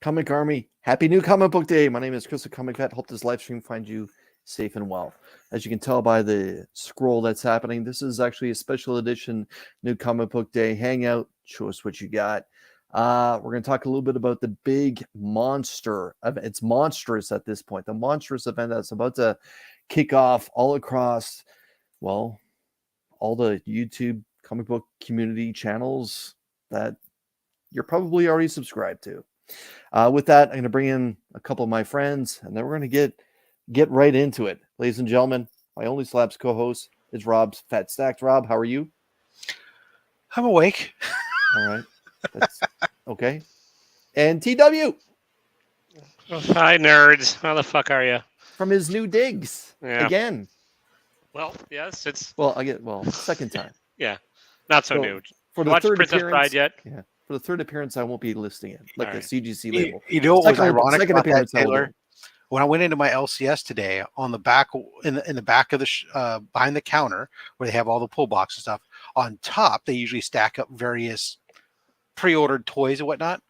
Comic Army, happy new comic book day. My name is Chris, the Comic Vet. Hope this live stream finds you safe and well. As you can tell by the scroll that's happening, this is actually a special edition new comic book day hangout. Show us what you got. We're going to talk a little bit about the big monster event. It's monstrous at this point. The monstrous event that's about to kick off all across, well, all the YouTube comic book community channels that you're probably already subscribed to. With that, I'm going to bring in a couple of my friends, and then we're going to get right into it. Ladies and gentlemen, my Only Slabs co-host is Rob's Fat Stax. Rob, how are you? I'm awake. All right. That's okay. And TW. Oh, hi, nerds. How the fuck are you? From his new digs. Yeah. Again. Well, yes, it's... second time. Yeah. Not so new. For the Watch third Princess appearance, Bride yet? Yeah. For the third appearance, I won't be listing it like All a right. CGC label. You know what was Second ironic about that, appearance, I will Taylor? do. When I went into my LCS today, on the back, in the back of the behind the counter where they have all the pull box and stuff, on top they usually stack up various pre-ordered toys and whatnot.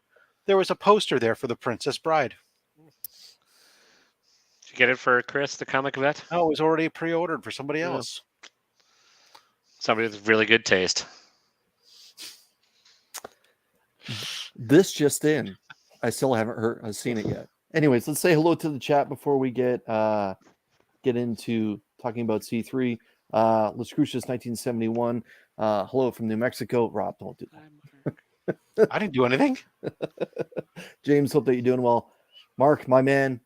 There was a poster there for the Princess Bride. Did you get it for Chris, the comic vet? Oh, it was already pre-ordered for somebody else. Somebody with really good taste. This just in. I still haven't seen it yet. Anyways, let's say hello to the chat before we get into talking about C3. Las Cruces 1971. Hello from New Mexico. Rob, don't do that. I didn't do anything. James, hope that you're doing well. Mark, my man,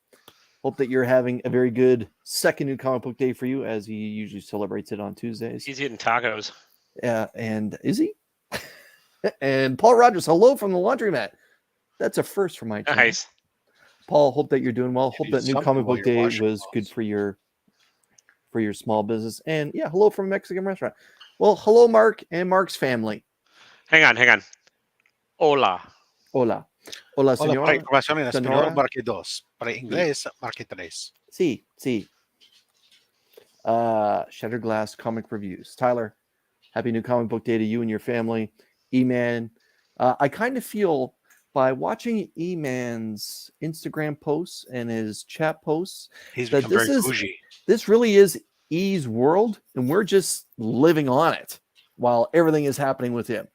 hope that you're having a very good second new comic book day for you, as he usually celebrates it on Tuesdays. He's eating tacos. And is he? And Paul Rogers, hello from the laundromat. That's a first for my channel. Nice. Paul, hope that you're doing well. Hope that new something comic while book you're day washing was clothes. good for your small business. And yeah, hello from a Mexican restaurant. Well, hello, Mark and Mark's family. Hang on. Hola. Hola. Hola, Hola, señora. para información en Señora. español, marque 2. Para inglés, marque 3. Sí. Shattered Glass Comic Reviews. Tyler, happy new comic book day to you and your family. E-Man. I kind of feel by watching E-Man's Instagram posts and his chat posts He's that become very bougie. this really is E's world, and we're just living on it while everything is happening with him.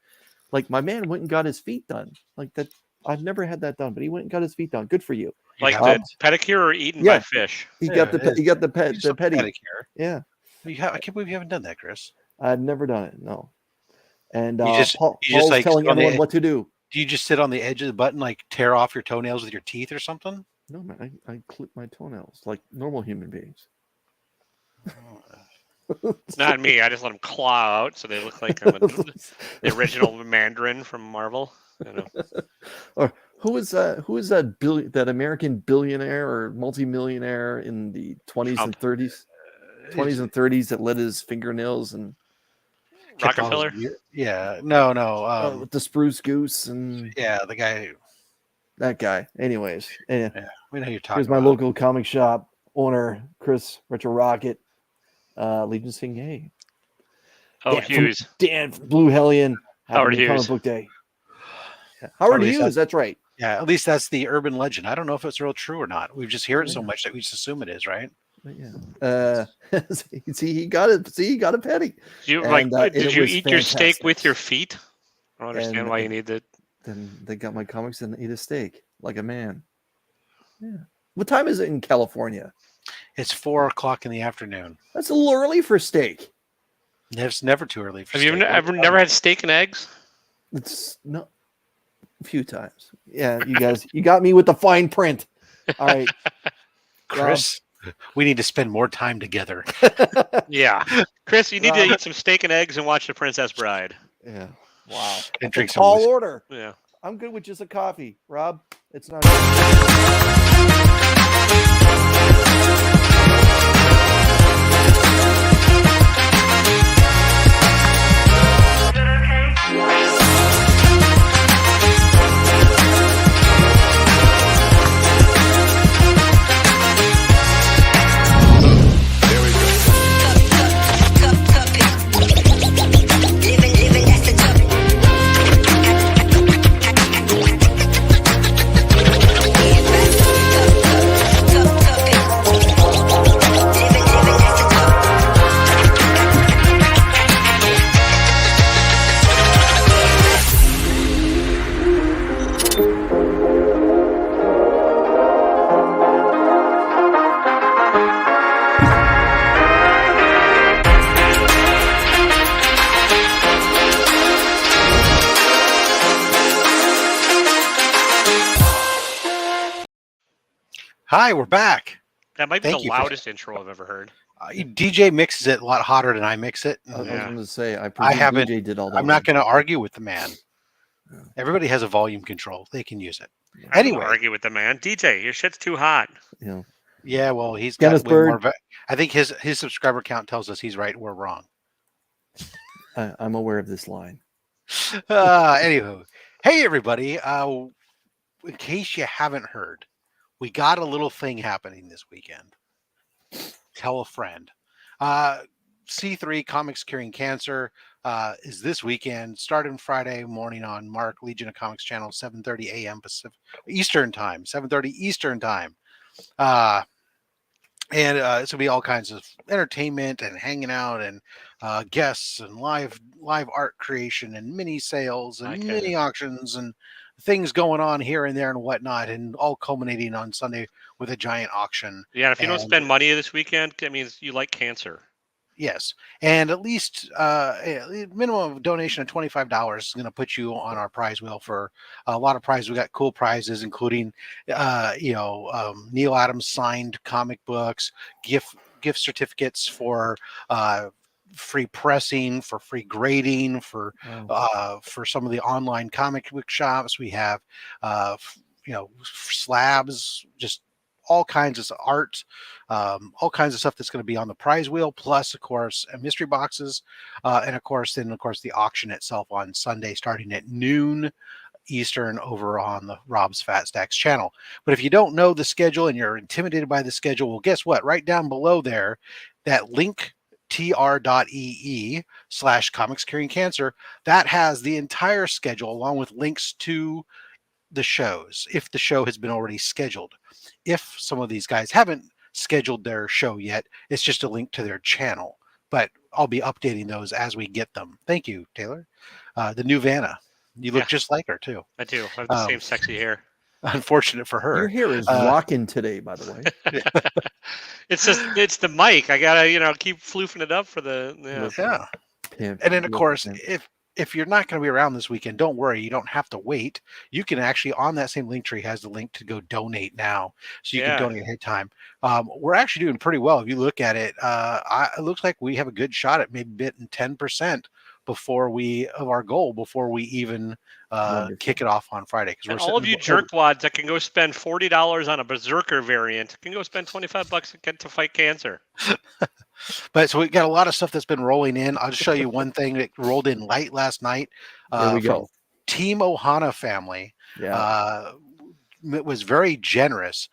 Like, my man went and got his feet done. Like that, I've never had that done, but he went and got his feet done. Good for you. Like the pedicure or eaten by fish? He Yeah, got the it is. petty. Pedicure. Yeah, I can't believe you haven't done that, Chris. I've never done it. No. And You just Paul's like telling sit on the everyone edge. what to do. Do you just sit on the edge of the button, like tear off your toenails with your teeth or something? No, man, I clip my toenails like normal human beings. Not me. I just let them claw out so they look like I'm the original Mandarin from Marvel. You know. Or who is that American billionaire or multimillionaire in the 20s and 30s? 20s and 30s that let his fingernails and Rockefeller? Yeah. No. with the spruce goose and Yeah, the guy. that guy. Anyways, Yeah, we know who you're talking here's my about. local comic shop owner, Chris Retro Rocket, Legion Sing Hey. Oh, Hughes. Dan from Blue Hellion. Howard Happy Comic Hughes. Book Day. Howard At least Hughes, that's right. Yeah, at least that's the urban legend. I don't know if it's real true or not. We just hear it so much that we just assume it is, right? But yeah. See, he got it. See, he got a petty. You And, did it you was eat your steak fantastic. with your feet? I don't understand And- why you need that. Then they got my comics and ate a steak like a man. Yeah. What time is it in California? It's 4:00 in the afternoon. That's a little early for steak. It's never too early for Have you steak. ever never had steak and eggs? It's no, a few times. Yeah, you guys, you got me with the fine print. All right, Chris, we need to spend more time together. Yeah. Chris, you need to Rob. eat some steak and eggs and watch The Princess Bride. Yeah. Wow. And That's drink a some tall whiskey. order. Yeah. I'm good with just a coffee. Rob, it's not. Hi, we're back. That might be Thank the you for loudest intro I've ever heard. DJ mixes it a lot hotter than I mix it. I was Yeah. going to say, I presume haven't- DJ did all that. I'm not going to argue with the man. Yeah. Everybody has a volume control. They can use it. I don't Anyway. argue with the man. DJ, your shit's too hot. You know, Yeah, well, he's Kenneth got way more. Bird. I think his subscriber count tells us he's right. We're wrong. I'm aware of this line. Anywho, hey everybody. In case you haven't heard, we got a little thing happening this weekend. Tell a friend. C3 Comics Curing Cancer is this weekend, starting Friday morning on Mark Legion of Comics channel, 7:30 a.m. Pacific Eastern time, 7:30 Eastern time. And it's gonna be all kinds of entertainment and hanging out and guests and live art creation and mini sales and mini auctions and things going on here and there and whatnot, and all culminating on Sunday with a giant auction. Yeah, if you don't spend money this weekend, that means you like cancer. Yes, and at least a minimum donation of $25 is going to put you on our prize wheel for a lot of prizes. We got cool prizes, including Neil Adams signed comic books, gift certificates for free pressing, for free grading, for some of the online comic book shops. We have slabs, just all kinds of art, all kinds of stuff that's going to be on the prize wheel, plus of course mystery boxes, and of course the auction itself on Sunday starting at noon Eastern over on the Rob's Fat Stax channel. But if you don't know the schedule and you're intimidated by the schedule, well, guess what? Right down below there, that link tr.ee/comics curing cancer, that has the entire schedule along with links to the shows if the show has been already scheduled. If some of these guys haven't scheduled their show yet, it's just a link to their channel, but I'll be updating those as we get them. Thank you, Taylor. The new Vanna, you look just like her too. I do. I have the same sexy hair. Unfortunate for her. Your hair is rocking today, by the way. It's the mic. I gotta keep floofing it up for the And then of course, if you're not going to be around this weekend, don't worry. You don't have to wait. You can actually, on that same link tree, has the link to go donate now. So you can donate ahead of time. We're actually doing pretty well. If you look at it, it looks like we have a good shot at maybe getting 10% of our goal before we even kick it off on Friday. And all of you jerkwads that can go spend $40 on a Berserker variant can go spend $25 to fight cancer. But so we got a lot of stuff that's been rolling in. I'll just show you one thing that rolled in late last night. There we go. Team Ohana family. Yeah. It was very generous.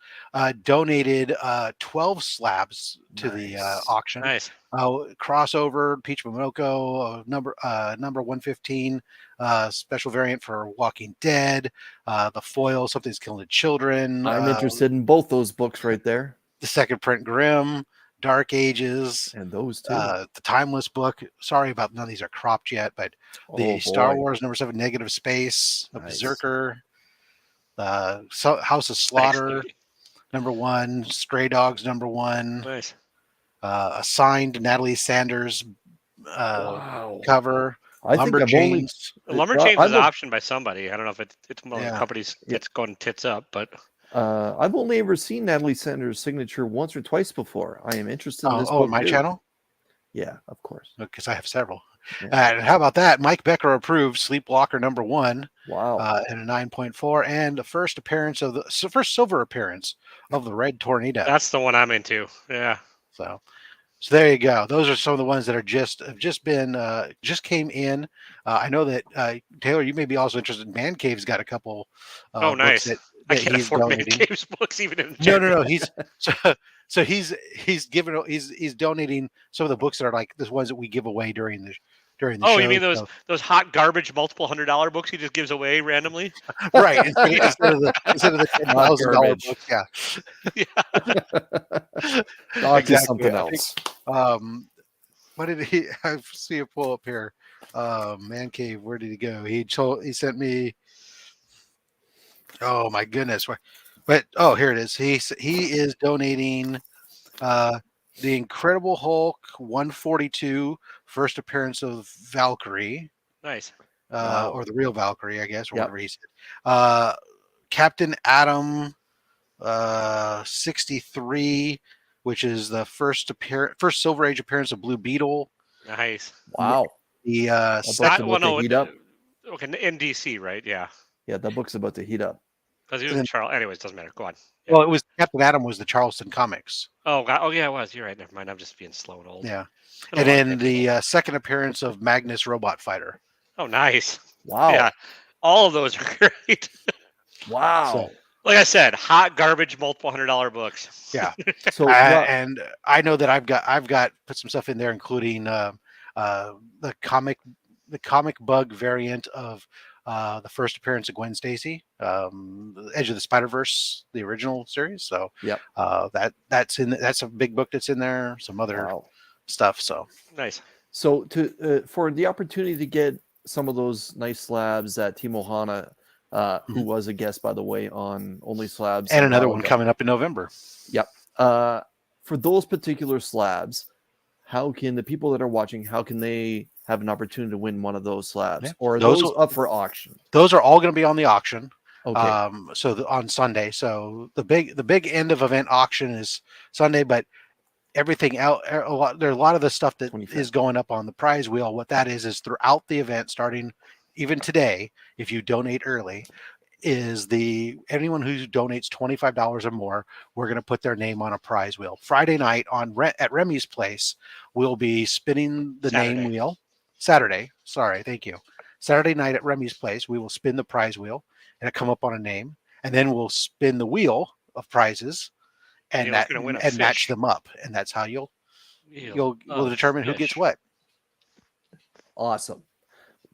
Donated 12 slabs to the auction. Nice. Crossover Peach Momoko, number 115, special variant for Walking Dead. The foil, Something's Killing the Children. I'm interested in both those books right there. The second print Grimm. Dark Ages, and those two. The Timeless book. Sorry about none of these are cropped yet, but the Star Wars #7 Negative Space, Berserker, House of Slaughter, #1, Stray Dogs #1, nice. A signed Natalie Sanders cover. I think Lumberjanes is optioned by somebody. I don't know if it's one of the companies that's going tits up, but. I've only ever seen Natalie Sanders' signature once or twice before. I am interested in this book. My channel? Yeah, of course. Because I have several. And how about that? Mike Becker approved Sleepwalker #1. Wow. And a 9.4, and the first silver appearance of the Red Tornado. That's the one I'm into. Yeah. So there you go. Those are some of the ones that are just came in. I know that Taylor, you may be also interested. Man Cave's got a couple. Nice. That I can't afford donating. Man Cave's books even in No. He's donating some of the books that are like the ones that we give away during the show. You mean those hot garbage multiple $100 books he just gives away randomly? Right. instead of the $10,000 books. Yeah. Exactly. Something else. What did he? I see a pull up here. Man Cave. Where did he go? He sent me. Oh my goodness! But here it is. He is donating the Incredible Hulk 142 first appearance of Valkyrie. Nice. Or the real Valkyrie, I guess, or whatever he said. Captain Atom 63, which is the first Silver Age appearance of Blue Beetle. Nice. Wow. The That book's I, about well, to no, heat up. okay, in DC, right? Yeah, Yeah, that book's about to heat up. because he was And in then- Charles. Anyways, doesn't matter. Go on. Yeah. well, it was Captain Atom was the Charleston Comics. Oh, God. Oh, yeah, it was. You're right. Never mind. I'm just being slow and old. Yeah, Been a and long then day. the second appearance of Magnus Robot Fighter. Oh, nice. Wow. Yeah, all of those are great. Wow. So- Like I said, hot garbage, multiple $100 books. Yeah. So And I know that I've got put some stuff in there, including the comic bug variant of the first appearance of Gwen Stacy, Edge of the Spider-Verse, the original series. So Yep. that's a big book that's in there. Some other wow. stuff. So Nice. So to for the opportunity to get some of those nice slabs that Timo Hana, who was a guest, by the way, on Only Slabs, and a another while one ago. coming up in November. Yep. For those particular slabs, how can the people that are watching, how can they have an opportunity to win one of those slabs? Yeah. Or are Those those will- up for auction? Those are all going to be on the auction. Okay. On Sunday. So the big end of event auction is Sunday, but everything out there are a lot of the stuff that 25th. is going up on the prize wheel. What that is throughout the event, starting even today, if you donate early, is anyone who donates $25 or more, we're going to put their name on a prize wheel. Friday night at Remy's place, we'll be spinning the name wheel. Saturday night at Remy's place, we will spin the prize wheel and it'll come up on a name, and then we'll spin the wheel of prizes and match them up, and that's how we'll determine who gets what. Awesome.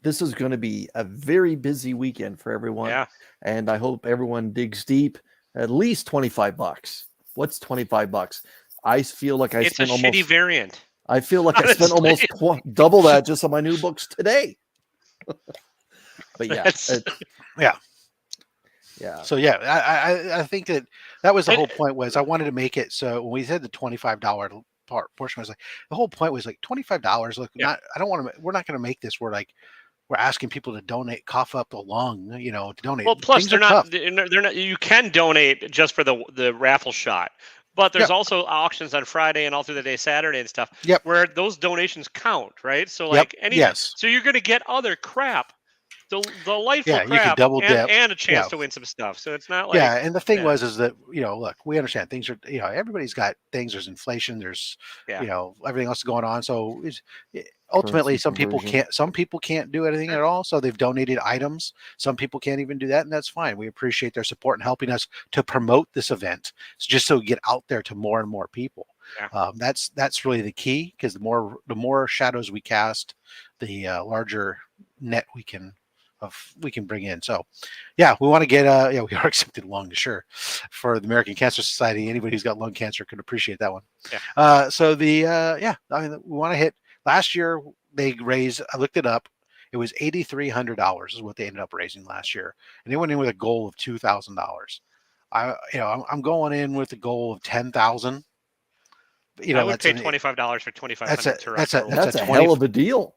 This is going to be a very busy weekend for everyone. Yeah. And I hope everyone digs deep. At least $25. What's $25? I feel like I It's a spent almost shitty variant. I feel like I spent almost double that just on my new books today. But yeah, yeah. So yeah, I think that was the whole point. Was I wanted to make it so when we said the $25 portion, was like the whole point was like $25. Look, we're not going to make this where like we're asking people to donate, cough up a lung, to donate. Well, plus Things are tough. they're not. You can donate just for the raffle shot, but there's also auctions on Friday and all through the day, Saturday and stuff. Yep. Where those donations count, right? So like so you're going to get other crap. The delightful crap, you can double dip and a chance to win some stuff. So it's not like and the thing is that look, we understand things are everybody's got things. There's inflation. There's everything else going on. So ultimately, some people can't do anything at all. So they've donated items. Some people can't even do that, and that's fine. We appreciate their support and helping us to promote this event, just so we get out there to more and more people. Yeah. That's really the key, because the more shadows we cast, the larger net we can bring in. So we want to get we are accepted lung, sure, for the American Cancer Society. Anybody who's got lung cancer could appreciate that one. We want to hit. Last year they raised, I looked it up, it was $8,300 is what they ended up raising last year, and they went in with a goal of $2,000. I'm going in with a goal of $10,000. I would pay $25 for 2,500. That's a hell of a deal.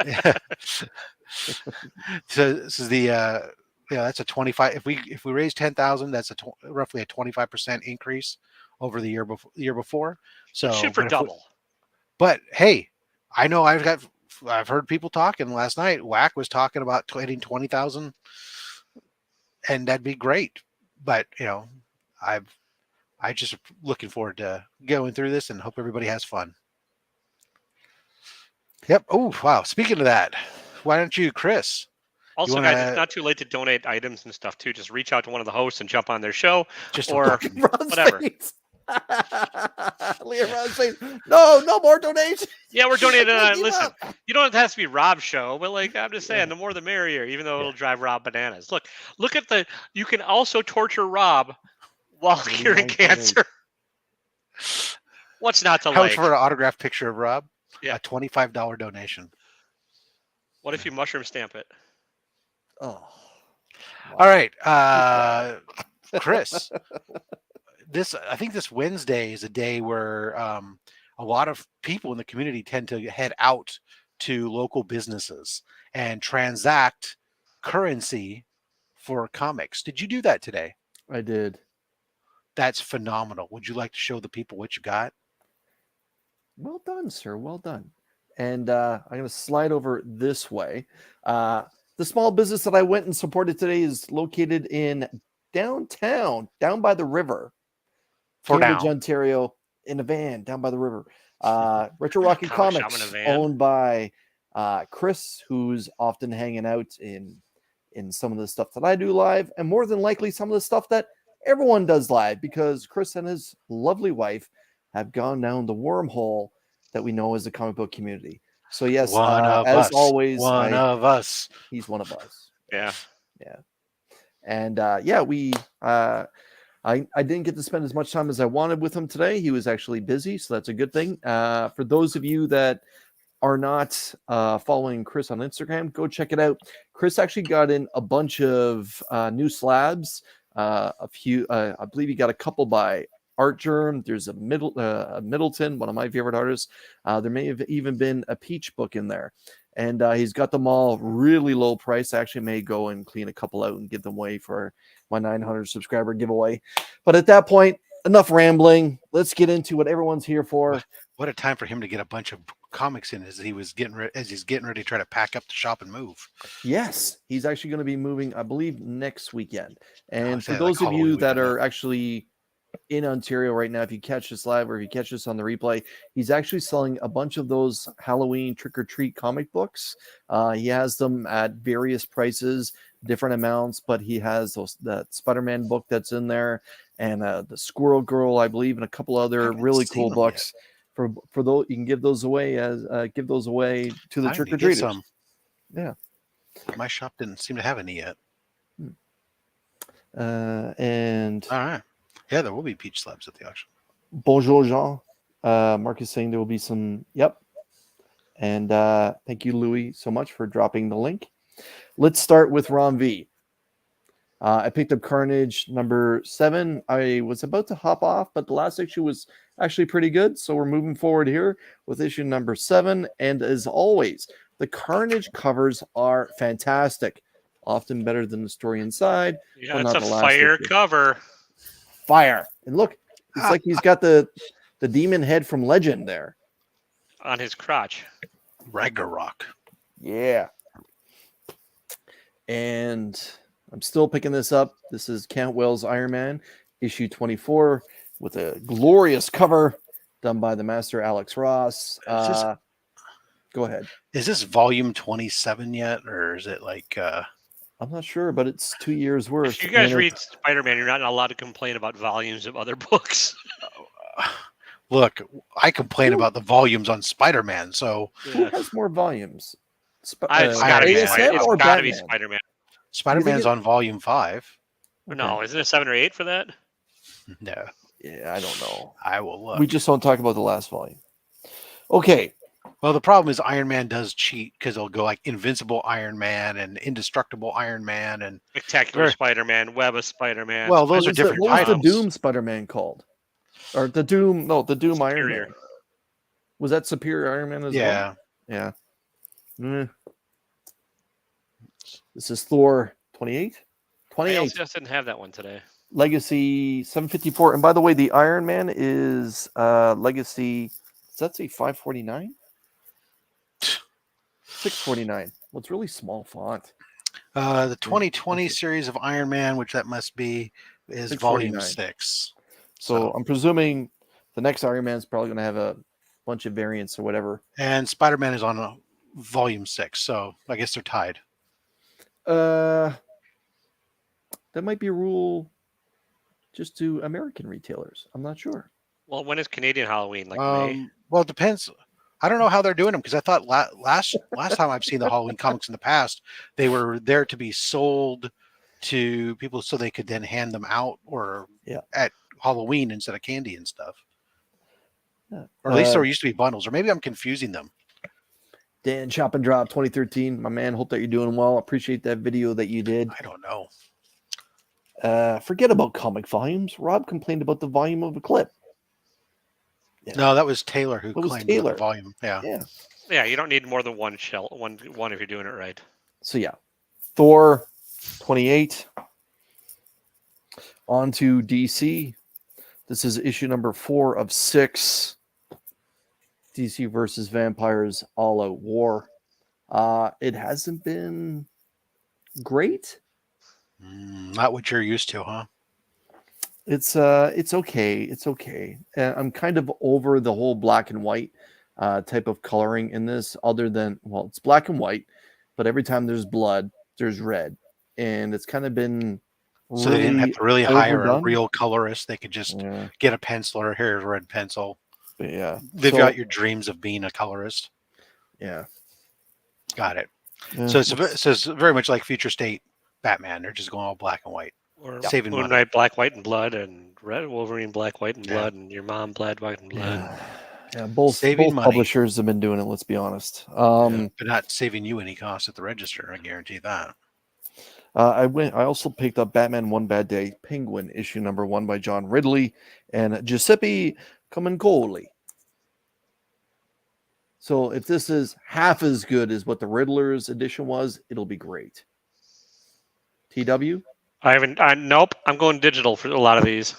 Yeah. So this is that's a 25. If we raise 10,000, that's roughly a 25% increase over the year before. So shoot for double. But hey, I know I've heard people talking last night. Whack was talking about hitting 20,000, and that'd be great. But I just looking forward to going through this and hope everybody has fun. Yep. Oh, wow. Speaking of that, why don't you, Chris? Also, guys, it's not too late to donate items and stuff too. Just reach out to one of the hosts and jump on their show, or whatever. Leah's face. No more donations. Yeah, we're donating. Listen, you don't have to be Rob's show, but like I'm just saying, the more the merrier. Even though it'll drive Rob bananas. Look at you can also torture Rob while curing cancer. What's not to like? How much for an autographed picture of Rob? Yeah, a $25 donation. What if you mushroom stamp it? Oh, wow. All right, Chris. I think this Wednesday is a day where a lot of people in the community tend to head out to local businesses and transact currency for comics. Did you do that today? I did. That's phenomenal. Would you like to show the people what you got? Well done, sir. Well done. And I'm going to slide over this way. The small business that I went and supported today is located in downtown, down by the river, For Cambridge, now. Ontario, in a van down by the river. Retro Rocket Comic shop in a Comics, van. owned by Chris, who's often hanging out in some of the stuff that I do live, and more than likely some of the stuff that everyone does live, because Chris and his lovely wife have gone down the wormhole that we know as the comic book community. So yes, One of as us. always, One of us. he's one of us. Yeah. And we I didn't get to spend as much time as I wanted with him today. He was actually busy, so that's a good thing. For those of you that are not following Chris on Instagram, go check it out. Chris actually got in a bunch of new slabs. A few, I believe he got a couple by Art Germ. There's a Middleton, one of my favorite artists. There may have even been a Peach book in there. And he's got them all really low price. I actually may go and clean a couple out and give them away for my 900 subscriber giveaway. But at that point, enough rambling. Let's get into what everyone's here for. What a time for him to get a bunch of comics in as he's getting ready to try to pack up the shop and move. Yes, he's actually going to be moving, I believe, next weekend. And for like those of you Halloween that weekend, are actually in Ontario right now, if you catch this live or if you catch this on the replay, he's actually selling a bunch of those Halloween trick-or-treat comic books. He has them at various prices, different amounts, but he has that Spider-Man book that's in there, and the Squirrel Girl, I believe, and a couple other really cool books. For those, you can give those away to the trick-or-treaters. Yeah. My shop didn't seem to have any yet. And all right. Yeah, there will be peach slabs at the auction. Bonjour, Jean. Mark is saying there will be some. Yep. And thank you, Louis, so much for dropping the link. Let's start with Ron V. I picked up Carnage number 7. I was about to hop off, but the last issue was actually pretty good. So we're moving forward here with issue number 7. And as always, the Carnage covers are fantastic. Often better than the story inside. Yeah, it's a fire cover. Fire. And look, it's like he's got the demon head from Legend there on his crotch. Ragnarok. Yeah. And I'm still picking this up. This is Cantwell's Iron Man, issue 24, with a glorious cover done by the master Alex Ross. Go ahead. Is this volume 27 yet, or is it like I'm not sure, but it's 2 years worth. If you guys read Spider-Man, you're not allowed to complain about volumes of other books. Look, I complain about the volumes on Spider-Man, so who has more volumes? It's got to be Spider-Man. Spider-Man. Spider-Man's on volume 5. No, isn't it 7 or 8 for that? No. Yeah, I don't know. I will look. We just don't talk about the last volume. Okay. Well, the problem is Iron Man does cheat because it'll go like Invincible Iron Man and Indestructible Iron Man and Spectacular Spider-Man, Web of Spider-Man. Well, those are different what titles. What was the Doom Spider-Man called? Or the Doom Superior. Iron Man. Was that Superior Iron Man as well? Yeah. This is Thor 28? 28. I just didn't have that one today. Legacy 754. And by the way, the Iron Man is Legacy, does that say 549? 649. Well, it's really small font. The 2020 series of Iron Man, which that must be, is volume 6. So I'm presuming the next Iron Man is probably going to have a bunch of variants or whatever. And Spider-Man is on volume 6, so I guess they're tied. That might be a rule just to American retailers. I'm not sure. Well, when is Canadian Halloween? Like May? Well, it depends. I don't know how they're doing them because I thought last time I've seen the Halloween comics in the past, they were there to be sold to people so they could then hand them out or at Halloween instead of candy and stuff. Yeah. Or at least there used to be bundles, or maybe I'm confusing them. Dan Chop and Drop 2013, my man. Hope that you're doing well. Appreciate that video that you did. I don't know. Forget about comic volumes. Rob complained about the volume of a clip. Yeah. No, that was Taylor who claimed the volume. Yeah. You don't need more than one if you're doing it right. So Thor 28. On to DC This is issue number 4 of 6. DC versus Vampires All Out War. It hasn't been great. Not what you're used to, huh? It's okay. It's okay. I'm kind of over the whole black and white type of coloring in this, other than, well, it's black and white, but every time there's blood, there's red. And it's kind of been So they didn't have to really hire a overdone. real colorist. They could just get a penciler. Here's a red pencil. But yeah. They've got your dreams of being a colorist. Yeah. Got it. Yeah. So it's very much like Future State Batman. They're just going all black and white. Or saving Moon money. Knight, black, white, and blood, and Red Wolverine, black, white, and blood, and your mom, black, white, and blood. Yeah, both money. publishers have been doing it, let's be honest. But not saving you any cost at the register, I guarantee that. I also picked up Batman One Bad Day Penguin, issue number 1 by John Ridley and Giuseppe Comencoli. So if this is half as good as what the Riddler's edition was, it'll be great. TW? Nope. I'm going digital for a lot of these.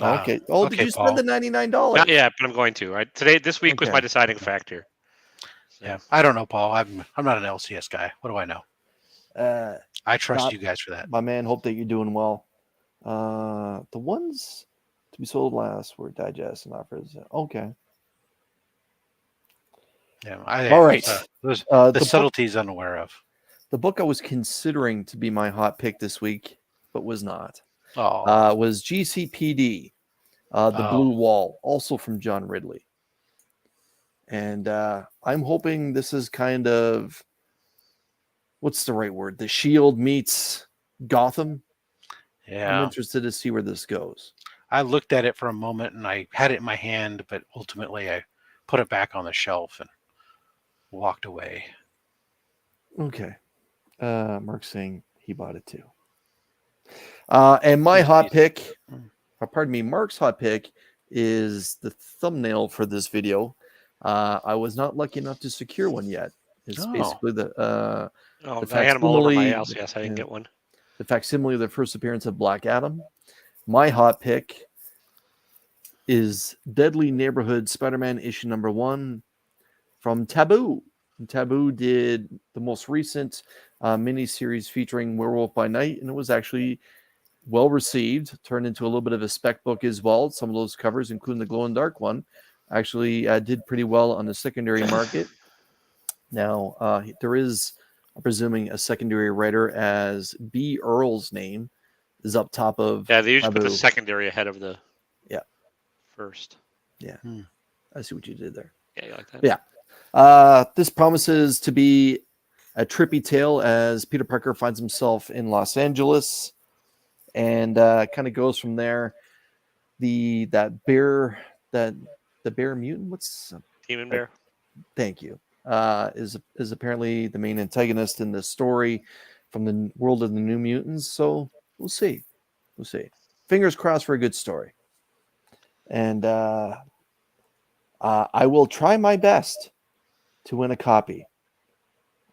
Okay. Oh, did you spend the $99? Not yet, but I'm going to. This week was my deciding factor. So. Yeah, I don't know, Paul. I'm not an LCS guy. What do I know? I trust you guys for that. My man, hope that you're doing well. The ones to be sold last were digest and offers. Okay. Yeah. All right. The subtleties unaware of. The book I was considering to be my hot pick this week, but was not, Oh. was GCPD, The Blue Wall, also from John Ridley. And I'm hoping this is kind of, what's the right word? The Shield meets Gotham. Yeah. I'm interested to see where this goes. I looked at it for a moment and I had it in my hand, but ultimately I put it back on the shelf and walked away. Okay. Mark's saying he bought it too. And my hot pick, pardon me, Mark's hot pick is the thumbnail for this video. I was not lucky enough to secure one yet. It's basically the I had them all over my LCS. I didn't get one. The facsimile of the first appearance of Black Adam. My hot pick is Deadly Neighborhood Spider-Man issue number 1 from Taboo. And Taboo did the most recent mini-series featuring Werewolf by Night, and it was actually well received, turned into a little bit of a spec book as well. Some of those covers, including the glow-in-dark one, actually did pretty well on the secondary market. Now, there is, I'm presuming, a secondary writer, as B. Earl's name is up top of. Yeah, they usually Taboo. put the secondary ahead of the first. Yeah. I see what you did there. Yeah, you like that? Yeah. This promises to be a trippy tale as Peter Parker finds himself in Los Angeles, and kind of goes from there. The bear mutant, what's Demon Bear? Thank you. Is apparently the main antagonist in this story from the world of the New Mutants. So we'll see. Fingers crossed for a good story. And I will try my best to win a copy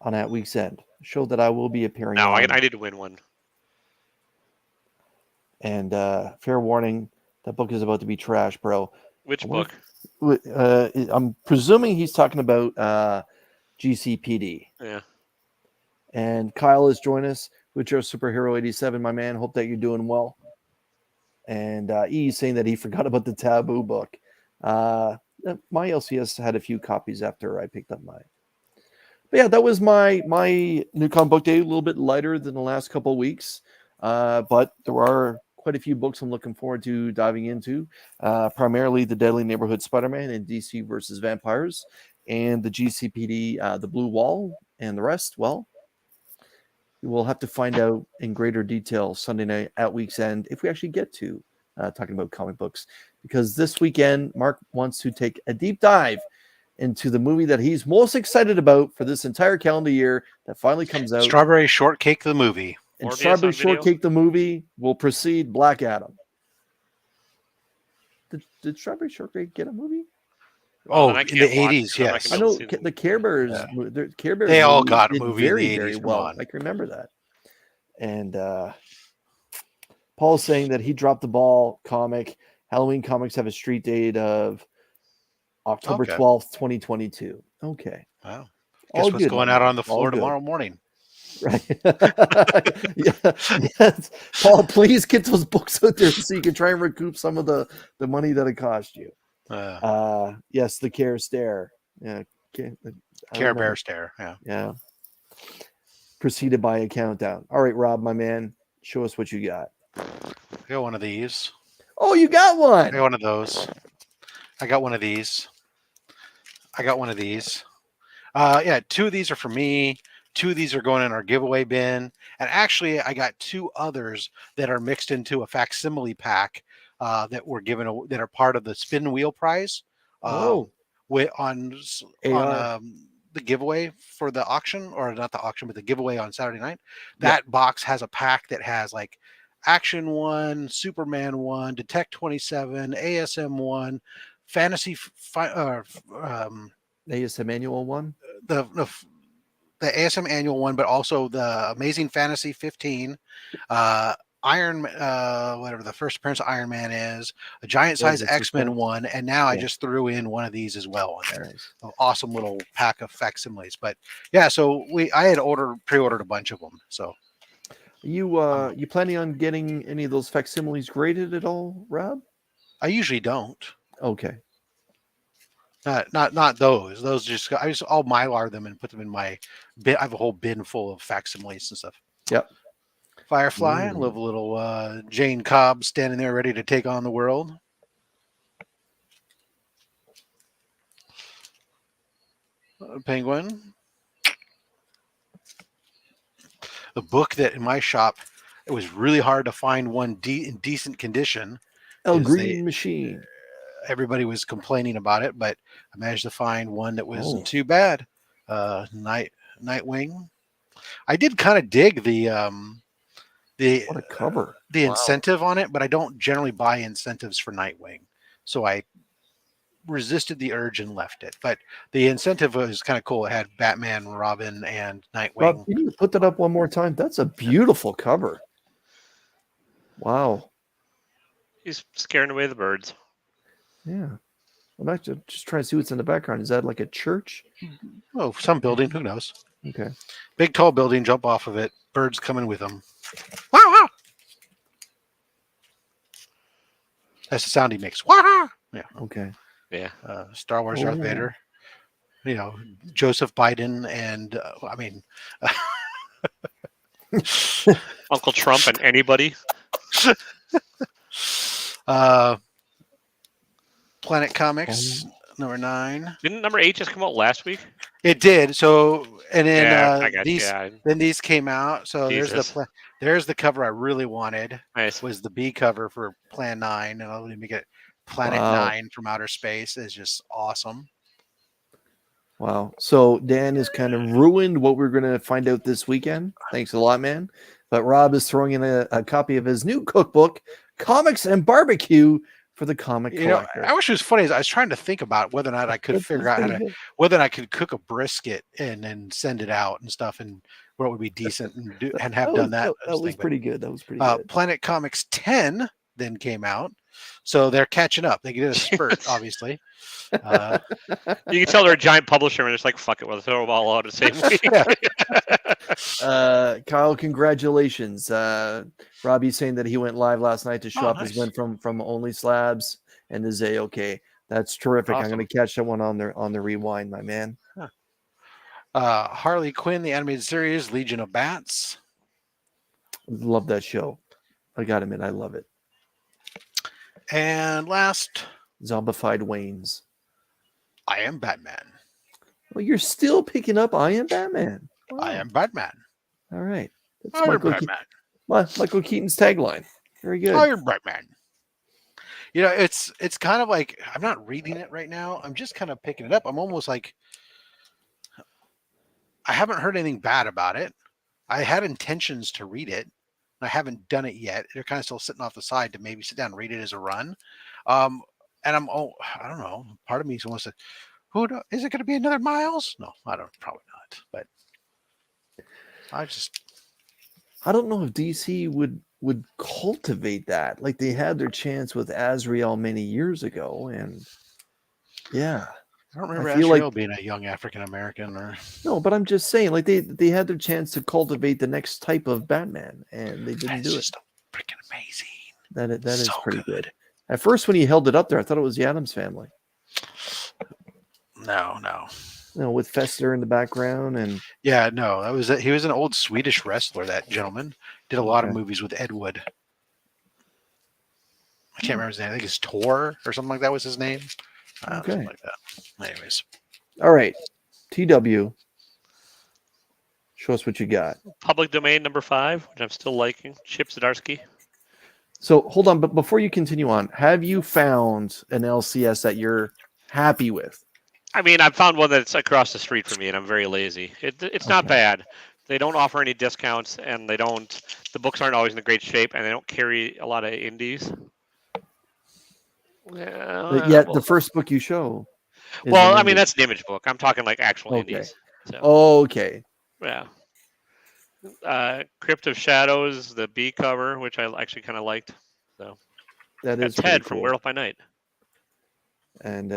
on that week's end. Show that I will be appearing. No, I need to win one. And fair warning, that book is about to be trash, bro. Which book? I'm presuming he's talking about GCPD. Yeah. And Kyle has joined us with your Superhero 87, my man. Hope that you're doing well. And E's saying that he forgot about the Taboo book. My LCS had a few copies after I picked up mine. But yeah, that was my new comic book day. A little bit lighter than the last couple of weeks. But there are quite a few books I'm looking forward to diving into. Primarily the Deadly Neighborhood Spider-Man and DC versus Vampires, and the GCPD, the Blue Wall, and the rest. Well, we'll have to find out in greater detail Sunday night at week's end if we actually get to talking about comic books. Because this weekend, Mark wants to take a deep dive into the movie that he's most excited about for this entire calendar year that finally comes out. Strawberry Shortcake, the movie. And Strawberry Shortcake, the movie, will precede Black Adam. Did Strawberry Shortcake get a movie? Oh, in the 80s, yes. I know the Care Bears. Yeah. The Care Bears. They all got a movie very, in the 80s. Very well. I can remember that. And Paul's saying that he dropped the ball comic Halloween comics have a street date of October Okay. 12th, 2022. Okay. Wow. All Guess what's good, my going out man. on the All floor good. tomorrow morning? Right. Yeah. Yes. Paul, please get those books out there so you can try and recoup some of the money that it cost you. Yes, the Care Stare. Yeah. I Care remember. Bear stare. Yeah. Yeah. Preceded by a countdown. All right, Rob, my man, show us what you got. I got one of these. Oh, you got I one. got one of those. I got one of these. I got one of these. Yeah, 2 of these are for me. 2 of these are going in our giveaway bin. And actually, I got 2 others that are mixed into a facsimile pack that were given that are part of the spin wheel prize. Oh. On AR. the giveaway for the auction, or not the auction, but the giveaway on Saturday night. Yep. That box has a pack that has like Action 1, Superman 1, Detect 27, ASM 1, Fantasy ASM Manual one. the ASM annual one, but also the Amazing Fantasy 15, whatever the first appearance of Iron Man is, a giant size the X-Men suspense. one, and now I Yeah. just threw in one of these as well on there. Nice. An awesome little pack of facsimiles. But yeah, so I had pre-ordered a bunch of them. So You planning on getting any of those facsimiles graded at all, Rob? I usually don't. Okay. Not those. Those I just all Mylar them and put them in my bin. I have a whole bin full of facsimiles and stuff. Yep. Firefly, Ooh. love a little Jane Cobb standing there ready to take on the world. Penguin. A book that in my shop, it was really hard to find one in decent condition. El Green Machine. Everybody was complaining about it, but I managed to find one that wasn't Oh. too bad. Nightwing. I did kind of dig the What a cover. the Wow. incentive on it, but I don't generally buy incentives for Nightwing, so I resisted the urge and left it. But the incentive was kind of cool. It had Batman, Robin, and Nightwing. Rob, can you put that up one more time? That's a beautiful cover. Wow. He's scaring away the birds. Yeah. I'm actually just trying to see what's in the background. Is that like a church? Oh, some building. Who knows? Okay. Big tall building. Jump off of it. Birds coming with them. Wow! Wow! That's the sound he makes. Wow! Yeah. Okay. Yeah. Star Wars, Darth Oh. Vader. You know, Joseph Biden, and Uncle Trump and anybody. Planet Comics number 9. Didn't number 8 just come out last week? It did. So, and then I got these you. then these came out. So Jesus. there's the cover I really wanted. Nice. Was the B cover for Plan 9, and I'll let me get Planet Wow. 9 from outer space. Is just awesome. Wow. So Dan has kind of ruined what we're going to find out this weekend. Thanks a lot, man. But Rob is throwing in a copy of his new cookbook, Comics and Barbecue, for the comic collector. I wish it was funny. I was trying to think about whether or not I could figure out whether I could cook a brisket and then send it out and stuff, and where it would be decent and have done that. That was pretty good. That was pretty good. Planet Comics 10 then came out, so they're catching up. They did a spurt, obviously. You can tell they're a giant publisher, and it's like, fuck it, we'll throw them all out the same week. Kyle, congratulations. Robbie's saying that he went live last night to show up his win from Only Slabs and the Zay. Okay, that's terrific. Awesome. I'm going to catch that one on the rewind, my man. Harley Quinn, the animated series, Legion of Bats. Love that show. I got to admit, I love it. And last, Zombified Waynes. I Am Batman. Well, you're still picking up I Am Batman. Wow. I Am Batman. All right. That's I Am Batman. Michael Keaton's tagline. Very good. I Am Batman. You know, it's kind of like, I'm not reading it right now. I'm just kind of picking it up. I'm almost like, I haven't heard anything bad about it. I had intentions to read it. I haven't done it yet. They're kind of still sitting off the side to maybe sit down and read it as a run. And I don't know. Part of me wants to, is it going to be another Miles? No, probably not. But I don't know if DC would would cultivate that. Like they had their chance with Azrael many years ago, and yeah, I don't remember feel Azrael like being a young African American or. no, but I'm just saying, like they had their chance to cultivate the next type of Batman, and they didn't It's do it. just freaking amazing. That is so pretty good. At first, when he held it up there, I thought it was the Addams Family. No. You know, with Fester in the background, and Yeah, no, that was he was an old Swedish wrestler. That gentleman did a lot of Okay. movies with Ed Wood. I can't remember his name. I think it's Tor or something like that was his name. Okay. Something like that. Anyways, all right, TW, show us what you got. Public domain number 5, which I'm still liking. Chip Zdarsky. So hold on, but before you continue on, have you found an LCS that you're happy with? I mean, I've found one that's across the street from me, and I'm very lazy. It's not Okay. bad. They don't offer any discounts, and the books aren't always in great shape, and they don't carry a lot of indies. But yet the first book you show. is Well, an I mean, indie. that's an image book. I'm talking like actual Okay. indies. So, Okay. yeah. Crypt of Shadows, the B cover, which I actually kind of liked. So That got is pretty Ted from cool. Werewolf by Night. And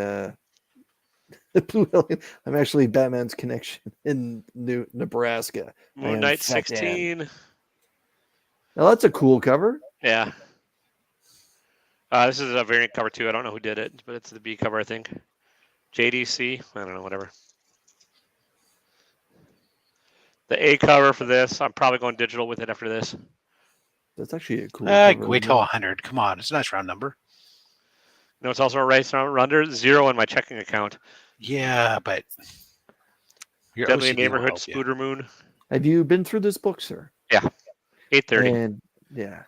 the Blue Alien. I'm actually Batman's connection in Nebraska. I Moon am Knight Fat Dan. 16. Now that's a cool cover. Yeah. This is a variant cover too. I don't know who did it, but it's the B cover, I think. JDC. I don't know, whatever. The A cover for this, I'm probably going digital with it after this. That's actually a cool cover. wait till 100. Come on, it's a nice round number. No, it's also a race under 0 in my checking account. Yeah, but your Deadly OCD will Neighborhood, help you. Spooder Moon. Have you been through this book, sir? 830. And yeah.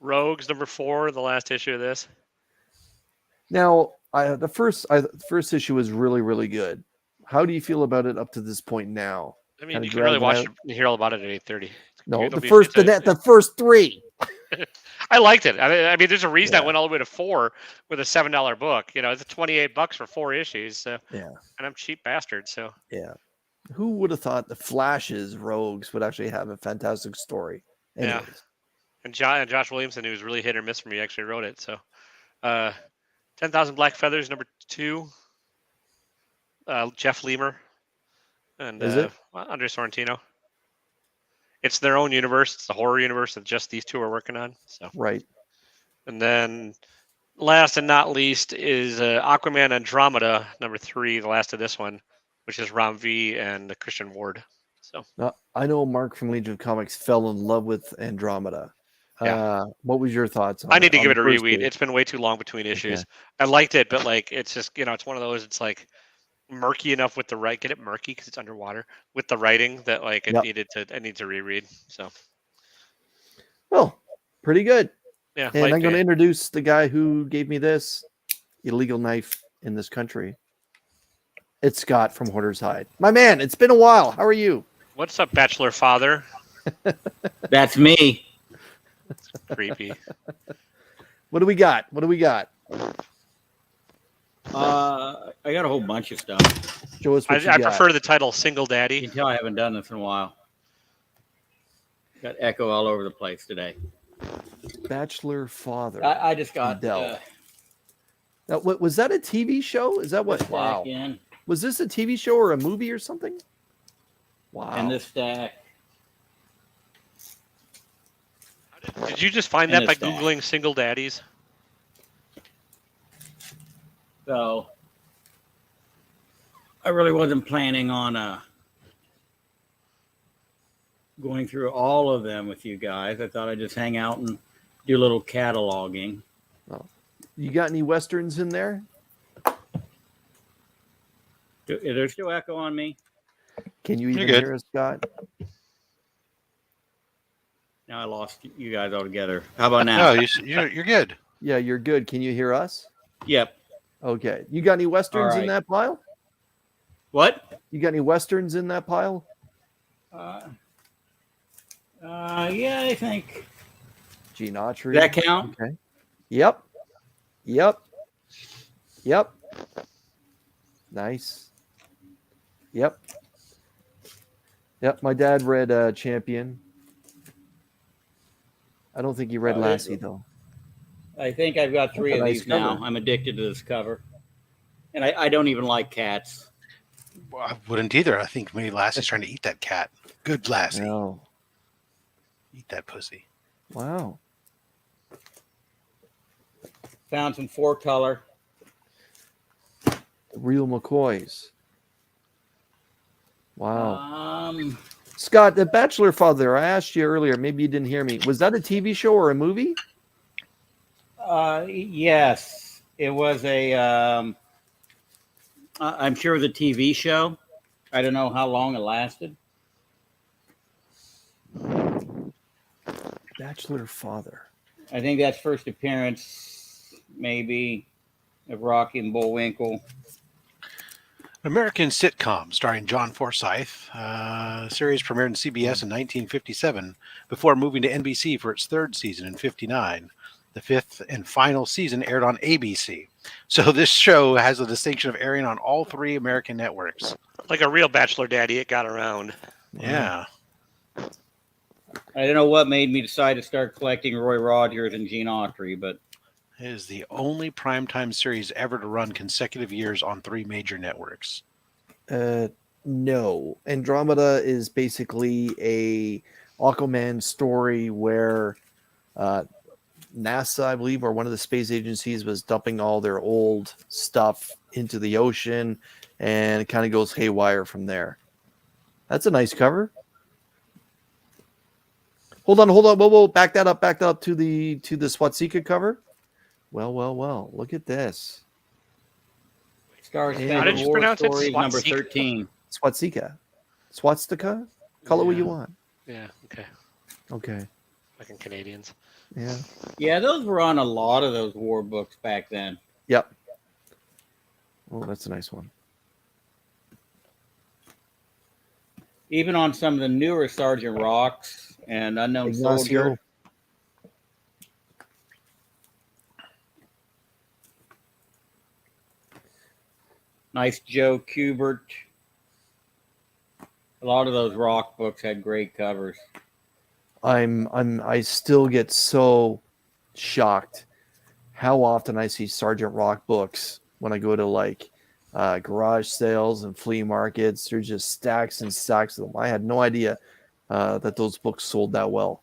Rogues number 4, the last issue of this. Now, the first issue was really, really good. How do you feel about it up to this point now? I mean, Kinda you can really dragged it watch out? it and hear all about it at 8:30. No, It'll the be- first it's a- the first 3. I liked it. I mean, there's a reason I Yeah. went all the way to 4 with a $7 book. You know, it's $28 for 4 issues. So, Yeah. and I'm cheap bastard. So, Yeah. Who would have thought the Flash's Rogues would actually have a fantastic story? Yeah. Anyways. and Josh Williamson, who was really hit or miss for me, actually wrote it. So, 10,000 Black Feathers number 2. Jeff Lemire and Is it? Andre Sorrentino. It's their own universe. It's the horror universe that just these two are working on. So, Right. and then last and not least is Aquaman Andromeda number 3, the last of this one, which is Ram V and Christian Ward. So, Now, I know Mark from Legion of Comics fell in love with Andromeda. Yeah. What was your thoughts on I need to on give the it a first reread. page? It's been way too long between issues. Okay. I liked it, but like it's just it's one of those. It's like murky enough with the right. Get it murky because it's underwater with the writing that like Yep. I need to reread. So Well, pretty good. yeah, And light I'm going to pain. introduce the guy who gave me this illegal knife in this country. It's Scott from Hoarder's Hide. My man, it's been a while. How are you? What's up, Bachelor Father? That's me. Creepy. What do we got? What do we got? I got a whole bunch of stuff. Show us what you I got. prefer the title Single You Daddy. can tell I haven't done this in a while. Got echo all over the place today. Bachelor Father. I just got Dell. Now, what was that a TV show? Is that what? this Wow. stack in Was this a TV show or a movie or something? Wow. and this stack. Did you just find And that by a stack. Googling Single Daddies? So I really wasn't planning on going through all of them with you guys. I thought I'd just hang out and do a little cataloging. You got any westerns in there? Is there still echo on me? Can you You're even good. hear us, Scott? Now I lost you guys altogether. How about now? No, you're good. Yeah, you're good. Can you hear us? Yep. Okay. You got any westerns All in right. that pile? What? You got any westerns in that pile? Yeah, I think. Gene Autry. Does that count? Okay. Yep. Yep. Yep. Nice. Yep. Yep, my dad read Champion. I don't think he read Lassie though. I think I've got 3 That's a of nice these now. cover. I'm addicted to this cover. And I don't even like cats. Well, I wouldn't either. I think maybe Lassie's trying to eat that cat. Good Lassie. No. Eat that pussy. Wow. Found some 4-color. Real McCoys. Wow. Um, Scott, the Bachelor Father, I asked you earlier, maybe you didn't hear me. Was that a TV show or a movie? yes, it was a. I'm sure the TV show. I don't know how long it lasted. Bachelor Father. I think that's first appearance, maybe, of Rocky and Bullwinkle. American sitcom starring John Forsythe. Series premiered on CBS in 1957 before moving to NBC for its 3rd season in 59. The 5th and final season aired on ABC. So this show has the distinction of airing on all 3 American networks. Like a real bachelor daddy, it got around. Yeah. I don't know what made me decide to start collecting Roy Rogers and Gene Autry, but It is the only primetime series ever to run consecutive years on 3 major networks. No. Andromeda is basically a Aquaman story where NASA, I believe, or one of the space agencies was dumping all their old stuff into the ocean, and it kind of goes haywire from there. That's a nice cover. Hold on. Whoa, back that up to the Swatsika cover. Well, look at this. Star How Spangled did you War pronounce it? Stories number Swatsika? 13. Swastika? Call it what you Yeah. want. Yeah, okay. Okay. Fucking Canadians. Yeah. Yeah, those were on a lot of those war books back then. Yep. Oh, that's a nice one. Even on some of the newer Sergeant Rocks and Unknown Soldier. Ignacio. Nice Joe Kubert. A lot of those rock books had great covers. I still get so shocked how often I see Sergeant Rock books when I go to like garage sales and flea markets. There's just stacks and stacks of them. I had no idea that those books sold that well.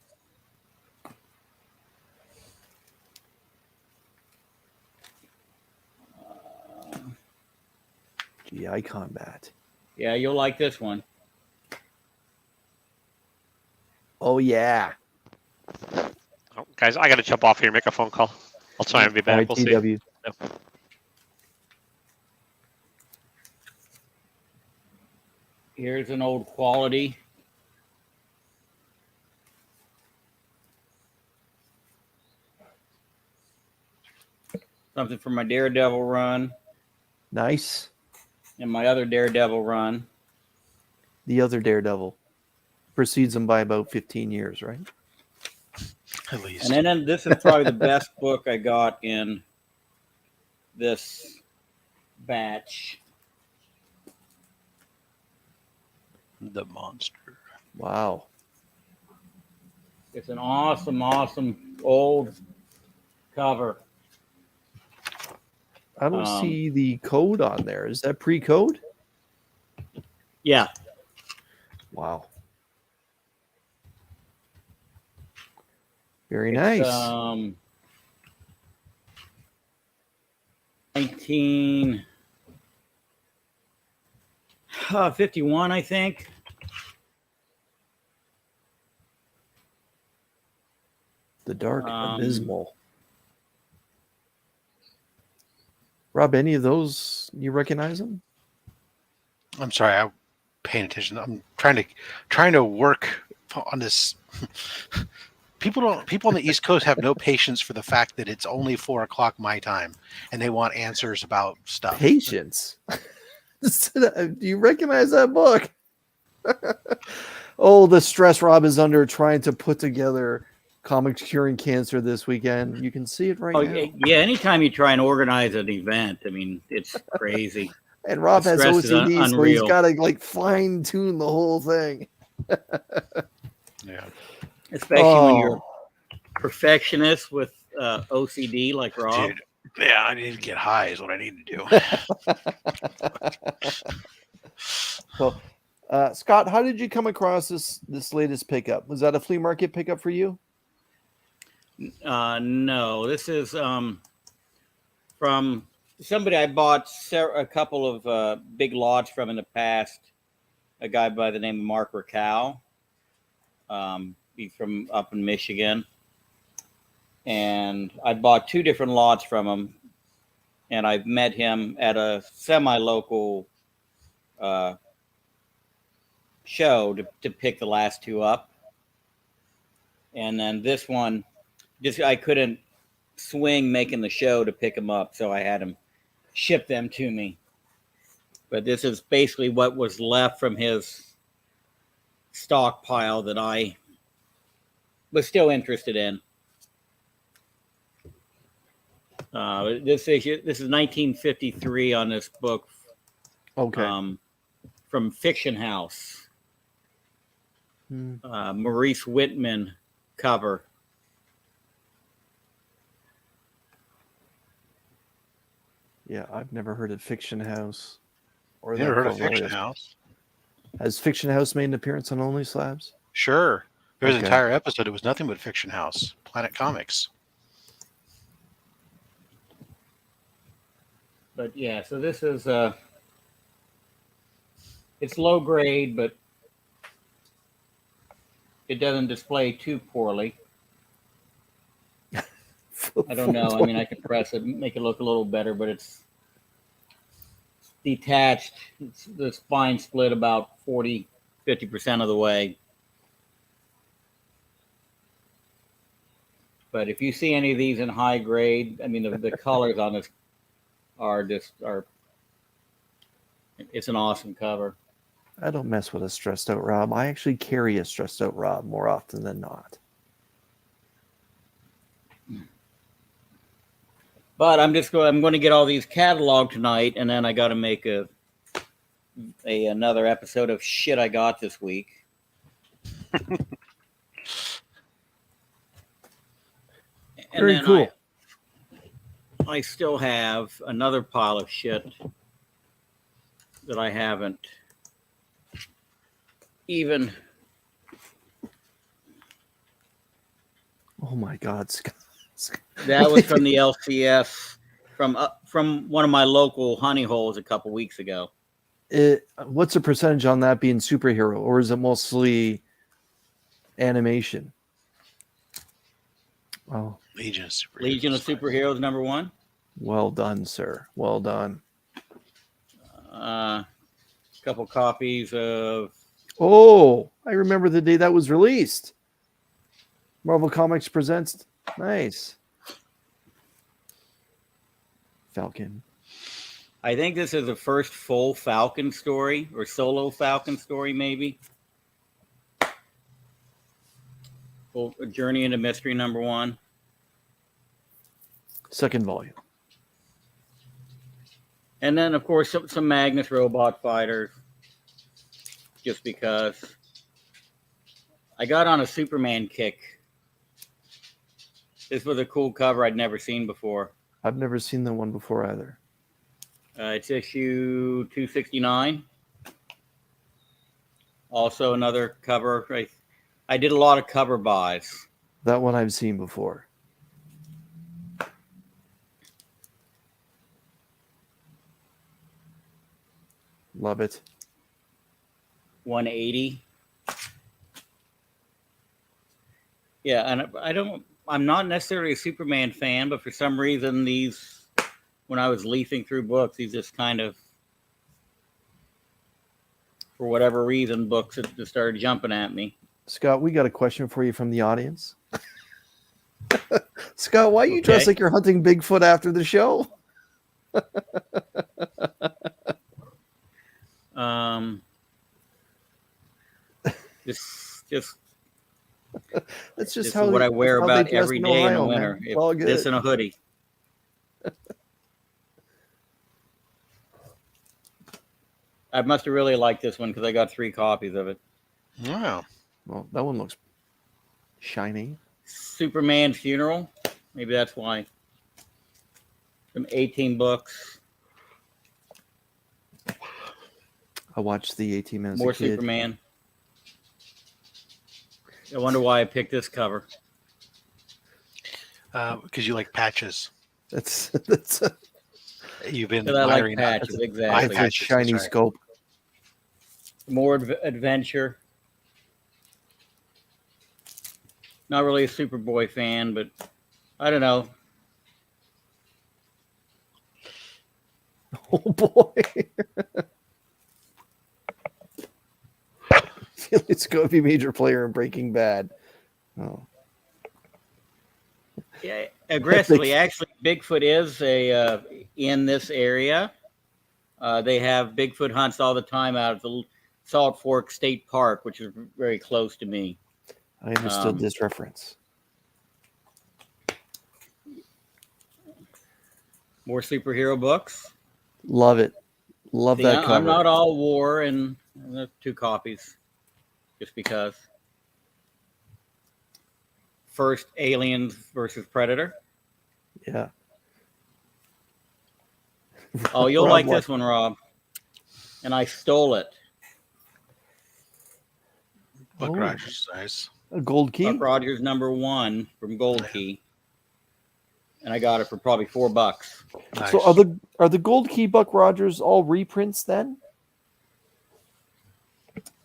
GI Combat. Yeah, you'll like this one. Oh yeah. Oh, guys, I got to jump off here and make a phone call. I'll try and be back. We'll see. ITW. Here's an old quality. Something from my Daredevil run Nice. and my other Daredevil run. The other Daredevil precedes him by about 15 years, right? At least. And then this is probably the best book I got in this batch. The Monster. Wow. It's an awesome, awesome old cover. I don't see the code on there. Is that pre-code? Yeah. Wow. Very It's, nice. 1951, I think. The Dark Abysmal. Rob, any of those you recognize them? I'm sorry, I'm paying attention. I'm trying to work on this. People on the East Coast have no patience for the fact that it's only 4:00 my time, and they want answers about stuff. Patience. Do you recognize that book? Oh, the stress Rob is under trying to put together Comics Curing Cancer this weekend. You can see it right now. Yeah, anytime you try and organize an event, I mean, it's crazy. And Rob The has stress is OCD, so he's unreal. got to like fine tune the whole thing. Yeah. Especially when you're Oh, a perfectionist with OCD like Rob. Dude. Yeah, I need to get high is what I need to do. so, Scott, how did you come across this latest pickup? Was that a flea market pickup for you? No, this is from somebody I bought a couple of big lots from in the past. A guy by the name of Mark Rakow. He's from up in Michigan. And I bought 2 different lots from him. And I've met him at a semi-local show to pick the last 2 up. And then this one, I couldn't swing making the show to pick them up, so I had him ship them to me. But this is basically what was left from his stockpile that I was still interested in. This is 1953 on this book. Okay. From Fiction House. Maurice Whitman cover. Yeah, I've never heard of Fiction House. Or Never that heard of cover Fiction is. House? Has Fiction House made an appearance on Only Slabs? Sure. There's an Okay. entire episode. It was nothing but Fiction House, Planet Comix. But yeah, so this is it's low grade, but it doesn't display too poorly. I don't know. I mean, I could press it, make it look a little better, but it's detached. The spine split about 50% of the way. But if you see any of these in high grade, I mean, the colors on this are it's an awesome cover. I don't mess with a stressed out Rob. I actually carry a stressed out Rob more often than not. But I'm going to get all these cataloged tonight, and then I got to make another episode of shit I got this week. Very cool. I still have another pile of shit that I haven't even. Oh my God, Scott. That was from the LCS from one of my local honey holes a couple weeks ago. What's the percentage on that being superhero, or is it mostly animation? Oh, Legion of Superheroes. Legion of Superheroes #1. well done, sir. Well done. A couple copies of. Oh, I remember the day that was released. Marvel Comics presents. Nice. Falcon. I think this is the first full Falcon story, or solo Falcon story, maybe. Full Journey into Mystery #1. Second volume. And then, of course, some Magnus Robot Fighters. Just because I got on a Superman kick. This was a cool cover I'd never seen before. I've never seen the one before either. It's issue 269. Also another cover. I did a lot of cover buys. That one I've seen before. Love it. 180. Yeah, and I'm not necessarily a Superman fan, but for some reason when I was leafing through books, these just kind of, for whatever reason, books just started jumping at me. Scott, we got a question for you from the audience. Scott, why you dress like you're hunting Bigfoot after the show? Just That's just this how is what I wear how they about dress every in day in the Ohio, winter. man. It's all good. This and a hoodie. I must have really liked this one because I got 3 copies of it. Wow. Well, that one looks shiny. Superman Funeral. Maybe that's why. Some 18 books. I watched the 18 minutes More a kid. Superman. I wonder why I picked this cover. Because you like patches. That's You've been Because I like admiring that. patches, that's exactly. a patches, shiny that's right. scope. More adventure. Not really a Superboy fan, but I don't know. Oh boy. It's going to be major player in Breaking Bad. Oh. Yeah, aggressively. Actually, Bigfoot is in this area. They have Bigfoot hunts all the time out of the Salt Fork State Park, which is very close to me. I understood this reference. More superhero books. Love it. Love See, that cover. I'm not all war, and there's 2 copies, just because. First, Aliens versus Predator. Yeah. Oh, you'll Rob like likes- this one, Rob. And I stole it. Buck Oh. Rogers, nice. A gold key. Buck Rogers #1 from Gold Key. And I got it for probably $4. Nice. So are the gold key Buck Rogers all reprints then?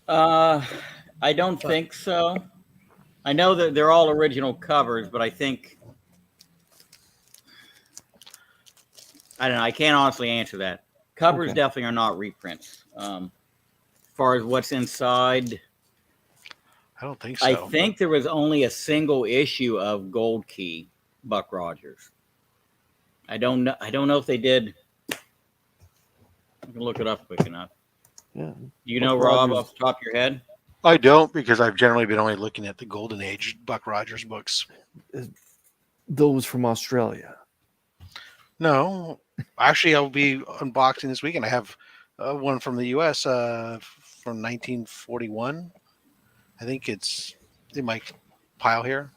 I don't think so. I know that they're all original covers, but I think I don't know. I can't honestly answer that. Covers Okay. definitely are not reprints. As far as what's inside, I don't think so. I think there was only a single issue of Gold Key Buck Rogers. I don't know. I don't know if they did. I can look it up quick enough. Yeah. Do you know, Buck Rob, Rogers. off the top of your head? I don't, because I've generally been only looking at the Golden Age Buck Rogers books. Those from Australia. No, actually, I'll be unboxing this weekend. I have one from the U.S. From 1941. I think it's in my pile here.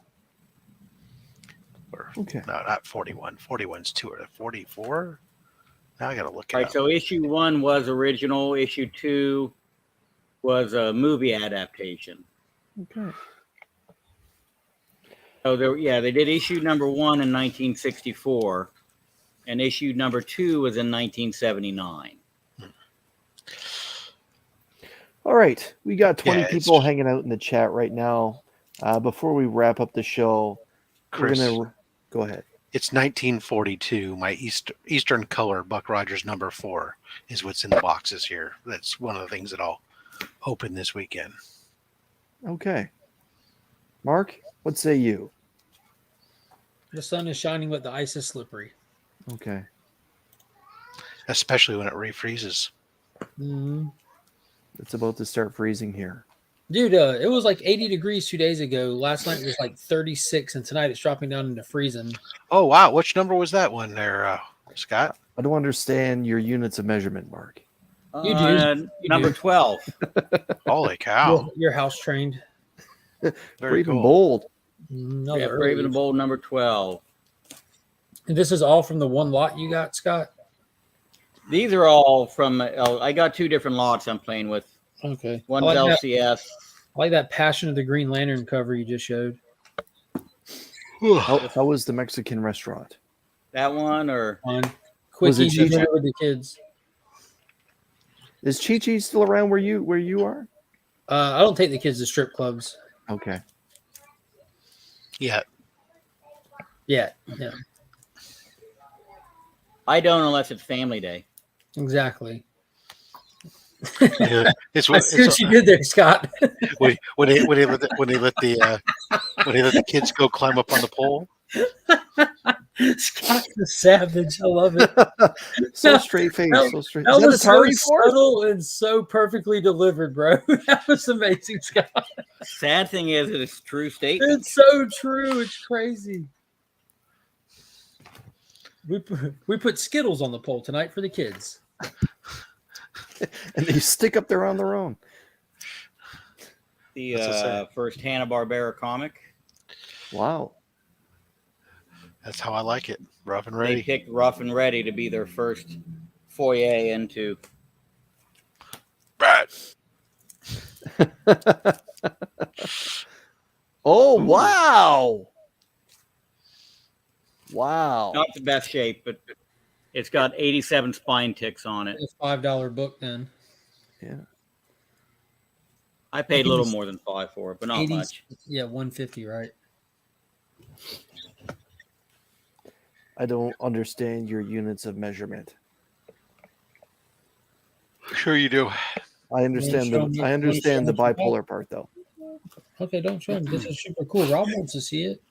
Or, Okay. no, not 41. 41's 2 or 44. Now I got to look it All right, up. so issue 1 was original. Issue 2 was a movie adaptation. Okay. So they did issue #1 in 1964, and issue #2 was in 1979. All right. We got 20 Yeah, it's people just- hanging out in the chat right now. Before we wrap up the show, Chris, we're going to go ahead. it's 1942. My Eastern Color Buck Rogers #4 is what's in the boxes here. That's one of the things that I'll open this weekend. Okay. Mark, what say you? The sun is shining, but the ice is slippery. Okay. Especially when it refreezes. Mhm. It's about to start freezing here. Dude, it was like 80 degrees 2 days ago. Last night it was like 36, and tonight it's dropping down into freezing. Oh, wow. Which number was that one there, Scott? I don't understand your units of measurement, Mark. You do. You Number do. 12. Holy cow. You're house trained. Very Brave and cool. bold. No, Yeah, the Brave and early- Bold #12. And this is all from the one lot you got, Scott? These are all from. I got 2 different lots I'm playing with. Okay. One's I like that- LCS. I like that Passion of the Green Lantern cover you just showed. How was the Mexican restaurant? That one, or On Was it quickie cheap? dinner with the kids. Is Chi-Chi still around where you are? I don't take the kids to strip clubs. Okay. Yeah. Yeah. I don't unless it's family day. Exactly. It's I see what you did there, Scott. when they let the kids go climb up on the pole. Scott's a savage. I love it. So straight face, so straight. That Is that was so Atari for? subtle and so perfectly delivered, bro. That was amazing, Scott. Sad thing is, it's a true statement. It's so true. It's crazy. We put Skittles on the pole tonight for the kids. And they stick up there on their own. The That's what's it. first Hanna-Barbera comic. Wow. That's how I like it. Rough and They ready. picked Rough and Ready to be their first foyer into. Brad. Oh, Ooh. wow. Wow. Not the best shape, but it's got 87 spine ticks on it. It's a $5 book then. Yeah. I paid a little more than $5 for it, but not 80s much. Yeah, 150, right? I don't understand your units of measurement. Sure you do. I understand show me- I understand the show me- bipolar part though. Okay, don't show him. This is super cool. Rob wants to see it.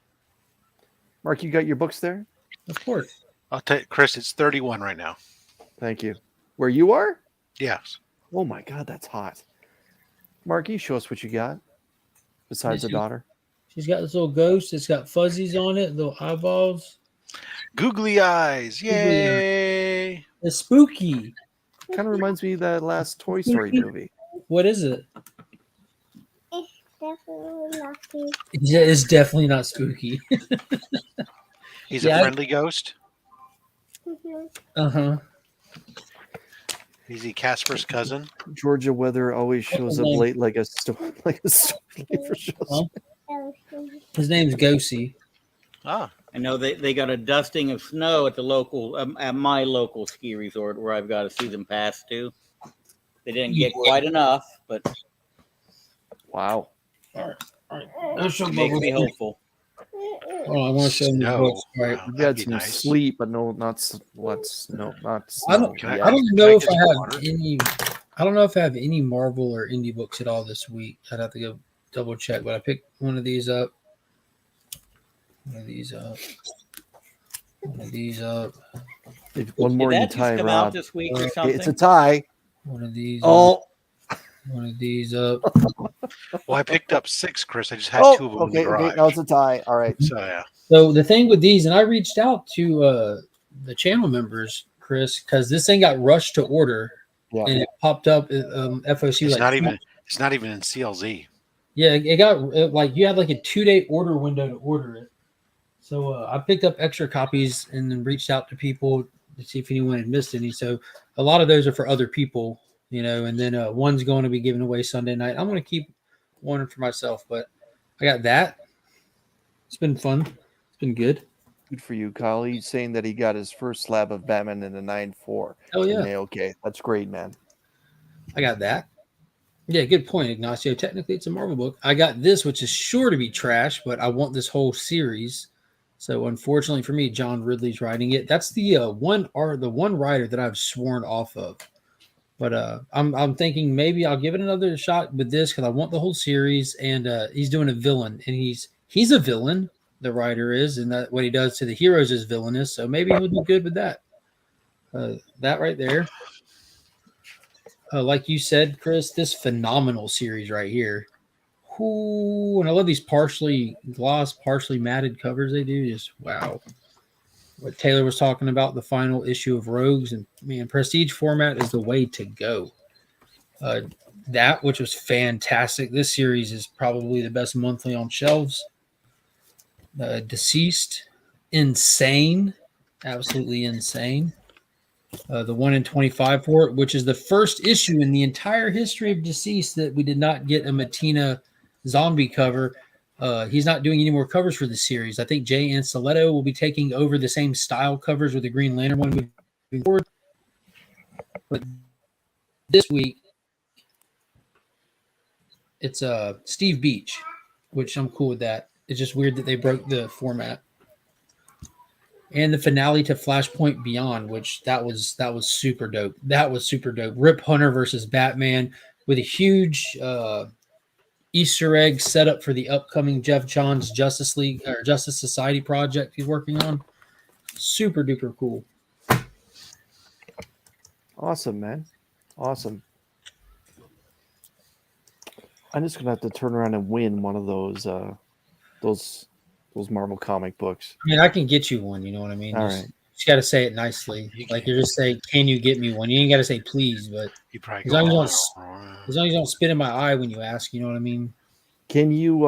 Mark, you got your books there? Of course. I'll tell you, Chris, it's 31 right now. Thank you. Where you are? Yes. Oh my God, that's hot. Mark, you show us what you got besides the daughter. She's got this little ghost. It's got fuzzies on it, little eyeballs. Googly eyes. Yay. It's spooky. Kind of reminds me of that last Toy Story movie. What is it? Definitely not spooky. Yeah, it's definitely not spooky. He's Yeah, a friendly ghost. Uh-huh. Is he Casper's cousin? Georgia Weather always shows up late like a storm for shows. Huh? His name's Ghosty. Ah. I know they got a dusting of snow at the local at my local ski resort where I've got a season pass to. They didn't get quite enough, but Wow. There's some it makes me bubbles. hopeful. Oh, I want to show him the Snow. books. Right. Wow, You that'd had be some nice. sleep, but no, not snow. I don't. Can I- I don't can know I if get I some have water? any. I don't know if I have any Marvel or indie books at all this week. I'd have to go double check. But I picked one of these up. One of these up. One of these up. One more Did in that just tie, come out Rob. this week or something? It's a tie. One of these. Oh, Up, one of these up. Well, I picked up 6, Chris. I just had oh, 2 of them in okay, the garage. okay. Now it's a tie. All right. So, yeah. So the thing with these, and I reached out to the channel members, Chris, because this thing got rushed to order, Yeah. and it popped up FOC It's like not even in CLZ. Yeah, it got like you had like a 2-day order window to order it. So I picked up extra copies and then reached out to people to see if anyone had missed any. So a lot of those are for other people, you know, and then one's going to be given away Sunday night. I'm going to keep one for myself, but I got that. It's been fun. It's been good. Good for you, Kyle. He's saying that he got his first slab of Batman in the 9.4. Oh, yeah. Okay, that's great, man. I got that. Yeah, good point, Ignacio. Technically, it's a Marvel book. I got this, which is sure to be trash, but I want this whole series. So, unfortunately for me, John Ridley's writing it. That's the one writer that I've sworn off of. But I'm thinking maybe I'll give it another shot with this because I want the whole series. And he's doing a villain, and he's a villain. The writer is, and that what he does to the heroes is villainous. So maybe he'll do good with that. That right there. Like you said, Chris, this phenomenal series right here. Ooh, and I love these partially glossed, partially matted covers they do. Just wow. What Taylor was talking about, the final issue of Rogues, and man, prestige format is the way to go. That, which was fantastic. This series is probably the best monthly on shelves. Deceased, insane, absolutely insane. The 1 in 25 for it, which is the first issue in the entire history of Deceased that we did not get a Matina zombie cover. He's not doing any more covers for the series. I think Jay Anceletto will be taking over the same style covers with the Green Lantern one moving forward. But this week, it's Steve Beach, which I'm cool with that. It's just weird that they broke the format. And the finale to Flashpoint Beyond, which that was super dope. That was super dope. Rip Hunter versus Batman with a huge Easter egg set up for the upcoming Jeff Johns Justice League or Justice Society project he's working on. Super duper cool. Awesome, man. Awesome. I'm just gonna have to turn around and win one of those Marvel comic books. I mean, I can get you one. You know what I mean? All Just, right. just got to say it nicely. Like you just say, "Can you get me one?" You ain't got to say "please," but You probably as long as you go, don't, as long as you don't spit in my eye when you ask, you know what I mean? Can you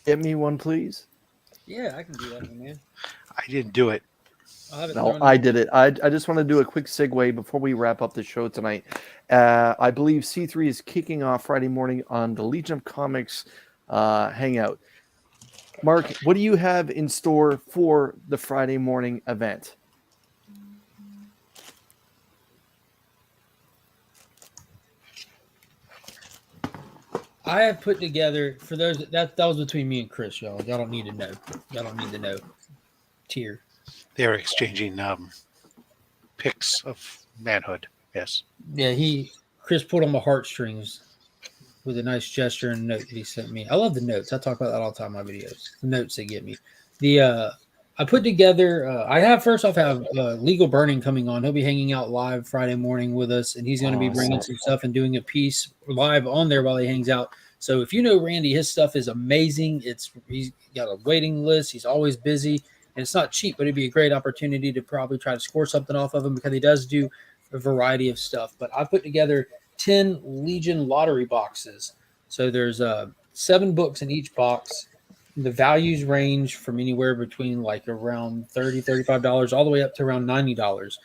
get me one, please? Yeah, I can do that one, man. I didn't do it. I'll have it No, thrown I in. did it. I just want to do a quick segue before we wrap up the show tonight. I believe C3 is kicking off Friday morning on the Legion of Comics Hangout. Mark, what do you have in store for the Friday morning event? I have put together for those that was between me and Chris, y'all. Y'all don't need to know. Y'all don't need to know. Tier. They're exchanging pics of manhood. Yes. Yeah, Chris pulled on my heartstrings with a nice gesture and note that he sent me. I love the notes. I talk about that all the time in my videos. The notes they get me. I put together. I have Legal Burning coming on. He'll be hanging out live Friday morning with us, and he's going to be bringing some stuff and doing a piece live on there while he hangs out. So if you know Randy, his stuff is amazing. He's got a waiting list. He's always busy, and it's not cheap, but it'd be a great opportunity to probably try to score something off of him because he does do a variety of stuff. But I put together 10 Legion lottery boxes. So there's 7 books in each box. The values range from anywhere between like around $30, $35 all the way up to around $90.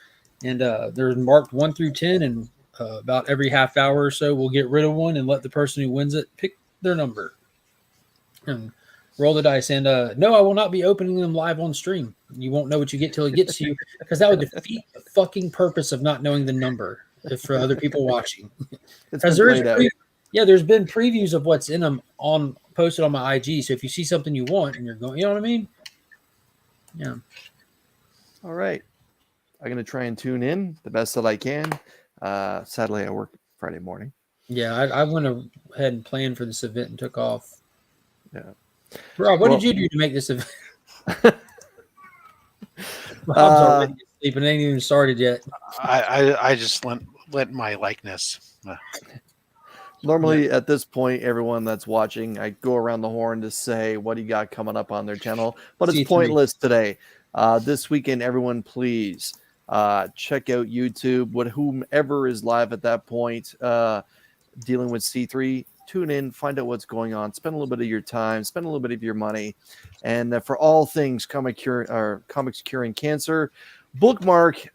And they're marked 1 through 10, and about every half hour or so, we'll get rid of one and let the person who wins it pick their number and roll the dice. And no, I will not be opening them live on stream. You won't know what you get till it gets to you, because that would defeat the fucking purpose of not knowing the number for other people watching. Because there's been previews of what's in them posted on my IG. So if you see something you want and you're going, you know what I mean? Yeah. All right. I'm going to try and tune in the best that I can. Sadly, I work Friday morning. Yeah, I went ahead and planned for this event and took off. Yeah. Rob, what did you do to make this event? Rob's already asleep and ain't even started yet. I just lent my likeness. Normally, at this point, everyone that's watching, I go around the horn to say what do you got coming up on their channel, but it's C3. pointless today. This weekend, everyone, please check out YouTube. Whomever is live at that point, dealing with C3, tune in, find out what's going on, spend a little bit of your time, spend a little bit of your money, and for all things comics curing cancer, bookmark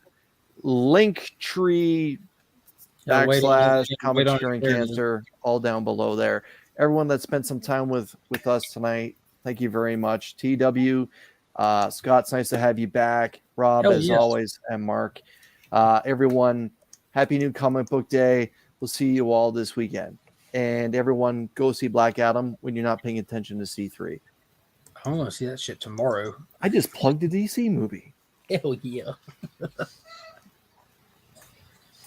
Linktree / Comics Curing Cancer, all down below there. Everyone that spent some time with us tonight, thank you very much. TW, Scott, it's nice to have you back. Rob, always, and Mark. Everyone, happy new comic book day. We'll see you all this weekend. And everyone, go see Black Adam when you're not paying attention to C3. I want to see that shit tomorrow. I just plugged a DC movie. Hell yeah.